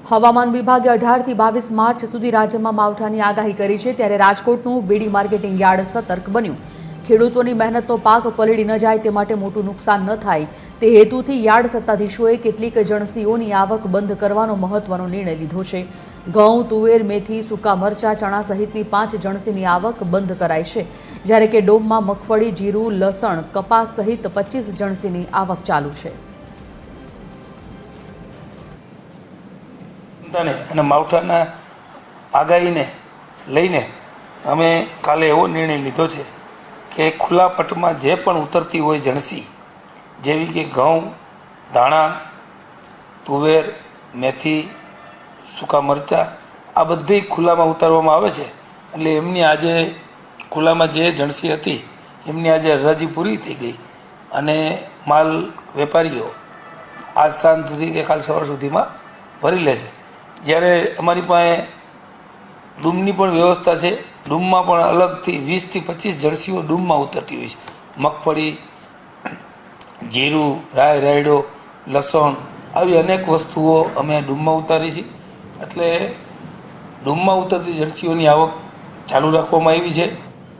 હવામાન વિભાગે 18 થી 22 માર્ચ સુધી રાજ્યમાં માવઠાની આગાહી કરી છે, ત્યારે રાજકોટનું બીડી માર્કેટિંગ યાર્ડ સતર્ક બન્યું। ખેડૂતોની મહેનતનો પાક પલળી ન જાય તે માટે મોટું નુકસાન ન થાય તે હેતુથી યાર્ડ સત્તાધીશોએ કેટલીક જણસીઓની આવક બંધ કરવાનો મહત્વનો નિર્ણય લીધો છે। ઘઉં, તુવેર, મેથી, સૂકા મરચા, ચણા સહિતની 5 જણસીની આવક બંધ કરાઈ છે, જ્યારે કે ડોમમાં મગફળી, જીરું, લસણ, કપાસ સહિત 25 જણસીની આવક ચાલુ છે। અને માવઠાના આગાહીને લઈને અમે કાલે એવો નિર્ણય લીધો છે કે ખુલ્લા પટમાં જે પણ ઉતરતી હોય જણસી, જેવી કે ઘઉં, ધાણા, તુવેર, મેથી, સૂકા મરચાં, આ બધી ખુલ્લામાં ઉતારવામાં આવે છે। એટલે એમની આજે ખુલ્લામાં જે જણસી હતી એમની આજે હરાજી પૂરી થઈ ગઈ અને માલ વેપારીઓ આજ સાંજ સુધી કે કાલ સવાર સુધીમાં ભરી લે છે। જ્યારે અમારી પાસે ડૂમની પણ વ્યવસ્થા છે। ડૂમમાં પણ અલગથી 20 થી 25 જણસીઓ ડૂમમાં ઉતરતી હોય છે। મગફળી, જીરું, રાય, રાયડો, લસણ, આવી અનેક વસ્તુઓ અમે ડૂમમાં ઉતારી છે। એટલે ડૂમમાં ઉતરતી જણસીઓની આવક ચાલુ રાખવામાં આવી છે।